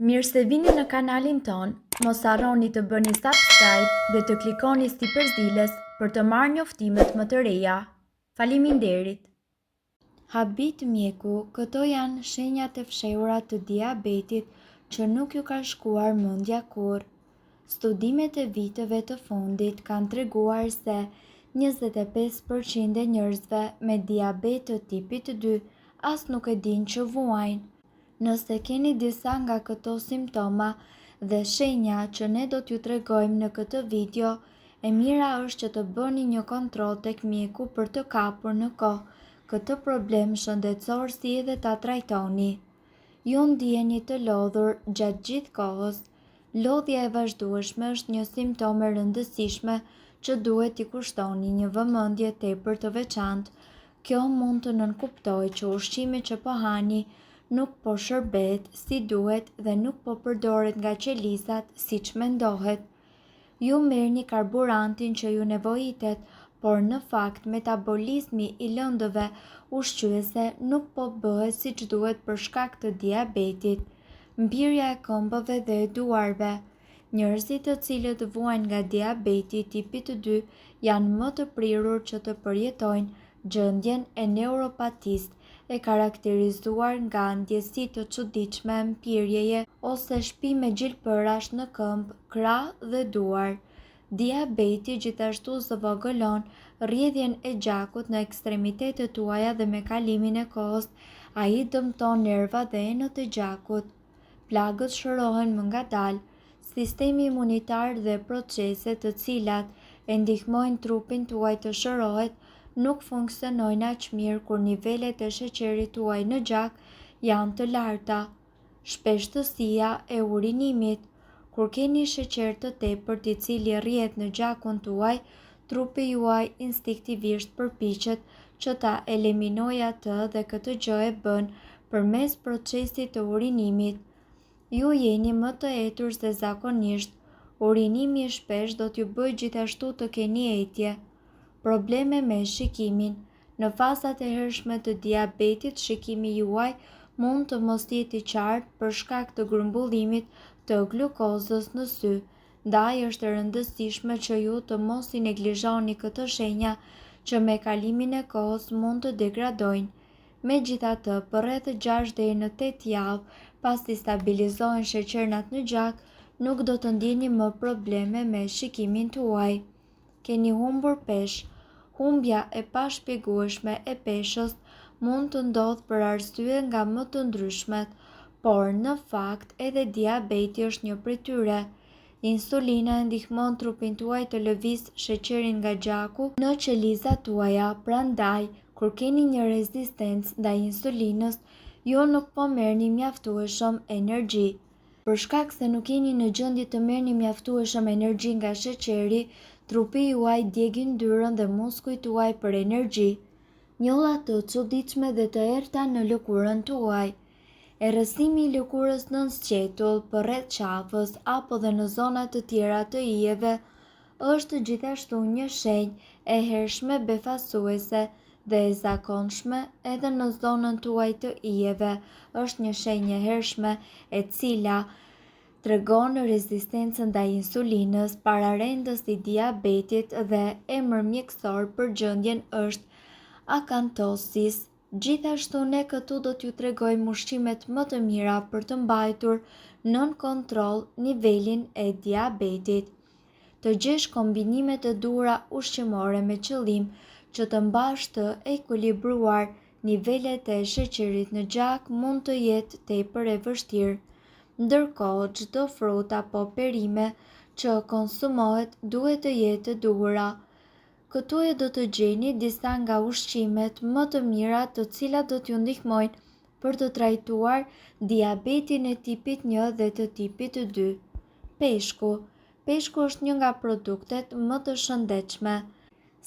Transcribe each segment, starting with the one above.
Mirë se vini në kanalin ton, mos harroni të bëni subscribe dhe të klikoni si përzieles për të marrë njoftimet më të reja. Faleminderit! Habit mjeku, këto janë shenjat e fshehura të diabetit që nuk ju ka shkuar mendja kurrë. Studimet e viteve të fundit kanë treguar se 25% e njerëzve me diabet të tipit 2 as nuk e dinë që vuajnë. Nëse keni disa nga këto simptoma dhe shenja që ne do t'ju tregojmë në këtë video, e mira është që të bëni një kontroll tek mjeku për të kapur në kohë këtë problem shëndetësor si edhe ta trajtoni. Ju ndiheni të lodhur gjatë gjithë kohës. Lodhja e vazhdueshme është një simptom e rëndësishme që duhet t'i kushtoni një vëmendje tepër të veçantë. Kjo mund të nënkuptojë që ushqimi që po hani nuk po shërbet si duhet dhe nuk po përdoret nga qelisat siç mendohet. Ju merrni karburantin që ju nevojitet, por në fakt metabolizmi i lëndëve ushqyese nuk po bëhet siç duhet për shkak të diabetit. Mbirja e këmbëve dhe e duarve. Njerëzit të cilët vuajnë nga diabeti tipit 2 janë më të prirur që të përjetojnë gjendjen e neuropatisë, e karakterizuar nga ndjesi të çuditshme mpirjeje ose shpi me gjilpërash në këmbë, krah dhe duar. Diabeti gjithashtu zëvogëlon rrjedhjen e gjakut në ekstremitetet tuaja dhe me kalimin e kohës ai dëmton nervat dhe enët e gjakut. Plagët shërohen më ngadalë. Sistemi imunitar dhe proceset të cilat e ndihmojnë trupin tuaj të shërohet nuk funksionojnë aq mirë kur nivelet e sheqerit tuaj në gjak janë të larta. Shpeshtësia e urinimit. Kur keni sheqer të tepërt i cili rrjedh në gjakun tuaj, trupi juaj instinktivisht përpiqet që ta eliminojë atë dhe këtë gjë e bën përmes procesit të urinimit. Ju jeni më të etur se zakonisht. Urinimi i shpesh do t'ju bëjë gjithashtu të keni etje. Probleme me shikimin. Në fazat e hershme të diabetit, shikimi juaj mund të mos jetë i qartë për shkak të grumbullimit të glukozës në sy. Ndaj është e rëndësishme që ju të mos i neglizhoni këtë shenja që me kalimin e kohës mund të degradojnë. Megjithatë, për rreth 6 deri në 8 javë pasi stabilizohen sheqernat në gjak, nuk do të ndjeni më probleme me shikimin tuaj. Keni humbur peshë. Humbja e pashpjegueshme e peshës mund të ndodhë për arsye nga më të ndryshmet, por në fakt edhe diabeti është një prej tyre. Insulina e ndihmon trupin tuaj të lëvizë sheqerin nga gjaku në qelizat tuaja, prandaj kur keni një rezistencë ndaj insulinës, ju nuk po merrni mjaftueshëm energji. Për shkak se nuk jeni në gjendje të merrni mjaftueshëm energji nga sheqeri, trupi juaj djeg yndyrën dhe muskujt tuaj për energji. Njolla të çuditshme dhe të errta në lëkurën tuaj. Errësimi i lëkurës nën sqetull, përreth qafës apo dhe në zona të tjera të ijeve është gjithashtu një shenjë e hershme befasuese dhe e zakonshme edhe në zonën tuaj të ijeve. Është një shenjë e hershme e cila tregon rezistencën ndaj insulinës, pararendës i diabetit dhe emër mjekësor për gjendjen është akantosis. Gjithashtu ne këtu do t'ju tregojmë ushqimet më të mira për të mbajtur nën kontroll nivelin e diabetit. Të gjesh kombinimet e duhura ushqimore me qëllim që të mbash të ekuilibruar nivelet e sheqerit në gjak mund të jetë tepër e vështirë. Ndërkohë, çdo frutë apo perime që konsumohet duhet të jetë e duhura. Këtu e do të gjeni disa nga ushqimet më të mira të cilat do t'ju ndihmojnë për të trajtuar diabetin e tipit 1 dhe të tipit 2. Peshku. Peshku është një nga produktet më të shëndetshme.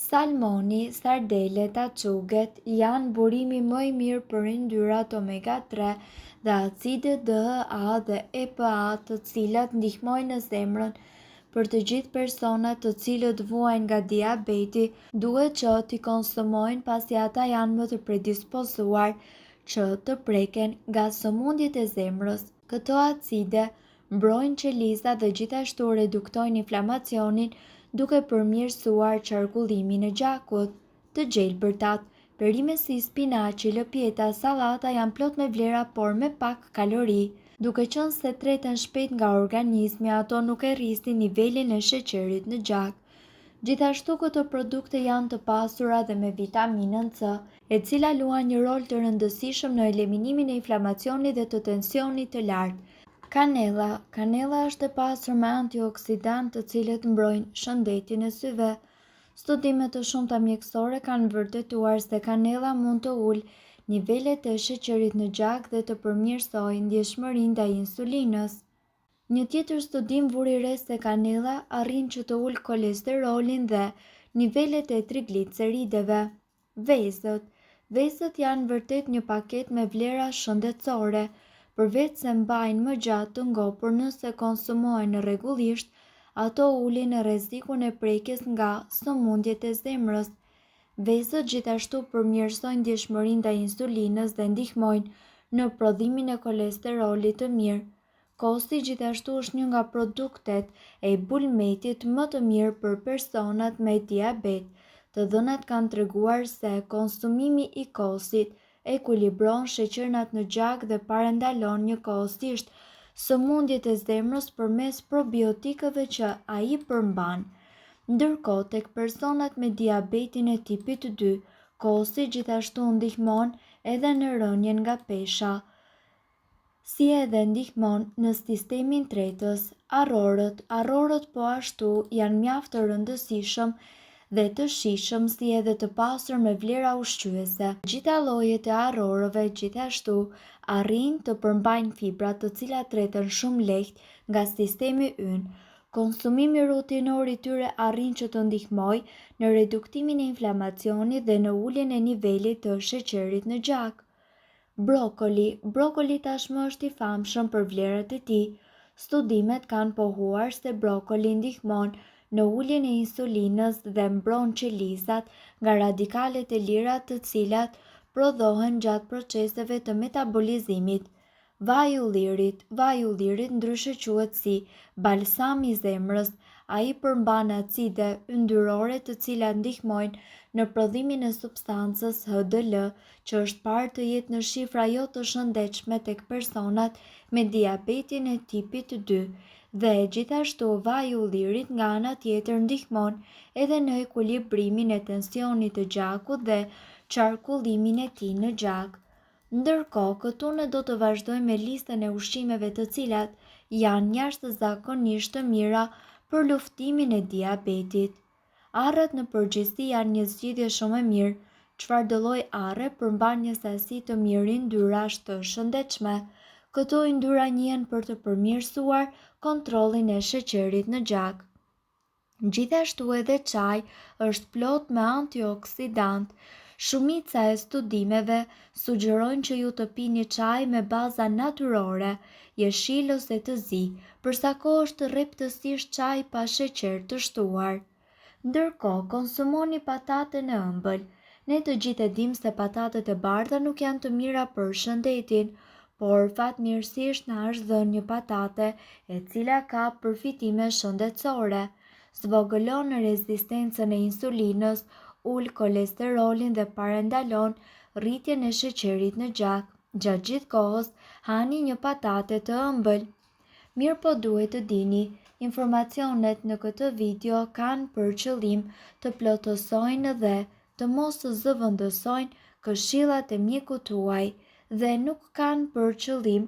Salmoni, sardelet, açuget janë burimi më i mirë për yndyrat omega 3 dhe acidet DHA dhe EPA, të cilat ndihmojnë në zemrën. Për të gjithë personat të cilët vuajnë nga diabeti, duhet që t'i konsumojnë pasi ata janë më të predispozuar që të preken nga sëmundjet e zemrës. Këto acide mbrojnë qelizat dhe gjithashtu reduktojnë inflamacionin duke përmirësuar qarkullimin e gjakut. Të gjelbërtat, perime si spinaci, lëpjeta, sallata janë plot me vlera por me pak kalori. Duke qenë se treten shpejt nga organizmi, ato nuk e rrisin nivelin e sheqerit në gjak. Gjithashtu këto produkte janë të pasura dhe me vitaminën C, e cila luan një rol të rëndësishëm në eliminimin e inflamacionit dhe të tensionit të lartë. Kanella është e pasur me antioksidant të cilët mbrojnë shëndetin e syve. Studimet të shumta mjekësore kanë vërtetuar se kanella mund të ulë nivelet e sheqerit në gjak dhe të përmirësojë ndjeshmërinë ndaj insulinës. Një tjetër studim vuri re se kanella arrin që të ulë kolesterolin dhe nivelet e triglicerideve. Vezët janë vërtet një paket me vlera shëndetësore, përveç se mbajnë më gjatë të ngopur nëse konsumohen rregullisht, ato ulin rrezikun e prekjes nga sëmundjet e zemrës. Vezët gjithashtu përmirësojnë ndjeshmërinë ndaj insulinës dhe ndihmojnë në prodhimin e kolesterolit të mirë. Kosti gjithashtu është një nga produktet e bulmetit më të mirë për personat me diabet. Të dhënat kanë treguar se konsumimi i kosit ekuilibron sheqernat në gjak dhe parandalon njëkohësisht sëmundjet e zemrës përmes probiotikëve që ai përmban. Ndërkohë tek personat me diabetin e tipit 2, kosi gjithashtu ndihmon edhe në rënien nga pesha, si edhe ndihmon në sistemin tretës. Arrorët po ashtu janë mjaft të rëndësishëm dhe të shijshëm si edhe të pasur me vlera ushqyese. Gjitha llojet e arrorëve gjithashtu arrin të përmbajnë fibra të cilat treten shumë lehtë nga sistemi ynë. Konsumimi rutinor i tyre arrin që të ndihmojë në reduktimin e inflamacionit dhe në uljen e nivelit të sheqerit në gjak. Brokoli tashmë është i famshëm për vlerat e tij. Studimet kanë pohuar se brokoli ndihmon në uljen e insulinës dhe mbron qelizat nga radikalet e lira të cilat prodhohen gjatë proceseve të metabolizimit. Vaj i ullirit ndryshe quhet si balsam i zemrës. Ai përmban acide yndyrore të cilat ndihmojnë në prodhimin e substancës HDL, që është parë të jetë në shifra jo të shëndetshme tek personat me diabetin e tipit 2, dhe gjithashtu vaji i ullirit nga ana tjetër ndihmon edhe në ekuilibrimin e tensionit të gjakut dhe qarkullimin e tij në gjak. Ndërkohë, këtu ne do të vazhdojmë me listën e ushqimeve të cilat janë jashtëzakonisht të mira për luftimin e diabetit. Arrat në përgjithësi janë një zgjidhje shumë e mirë. Çfarëdo lloj arre përmban një sasi të mirë yndyrash të shëndetshme. Këto yndyra njihen për të përmirësuar kontrollin e sheqerit në gjak. Gjithashtu edhe çaji është plot me antioksidant. Shumica e studimeve sugjerojnë që ju të pini çaj me baza natyrore, jeshil ose të zi, për sa kohë është rreptësisht çaj pa sheqer të shtuar. Ndërkohë, konsumoni patate në ëmbël. Ne të gjithë e dimë se patatet e bardha nuk janë të mira për shëndetin, por fatmirësisht na është dhënë një patate e cila ka përfitime shëndetësore. Zvogëlon rezistencën e insulinës, ul kolesterolin dhe parandalon rritjen e sheqerit në gjak. Gjatë gjithë kohës hani një patate të ëmbël. Mirë po duhet të dini, informacionet në këtë video kanë për qëllim të plotësojnë dhe të mos zëvendësojnë këshillat e mjekut tuaj dhe nuk kanë për qëllim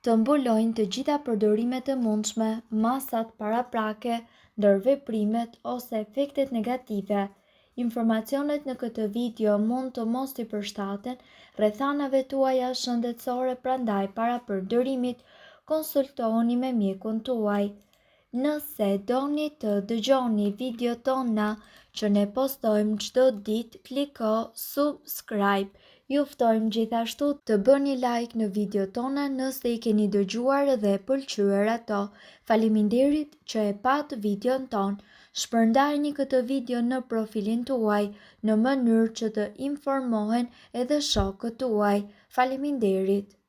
të mbulojnë të gjitha përdorimet e mundshme, masat paraprake, ndërveprimet ose efektet negative. Informacionet në këtë video mund të mos i përshtaten rrethanave tuaja shëndetësore, prandaj para përdorimit konsultohuni me mjekun tuaj. Nëse doni të dëgjoni video tona që ne postojmë çdo ditë, kliko subscribe. Ju ftojmë gjithashtu të bëni like në video tona nëse i keni dëgjuar dhe pëlqyer ato. Faleminderit që e pat videon ton. Shpërndajni këtë video në profilin tuaj në mënyrë që të informohen edhe shokët tuaj. Faleminderit!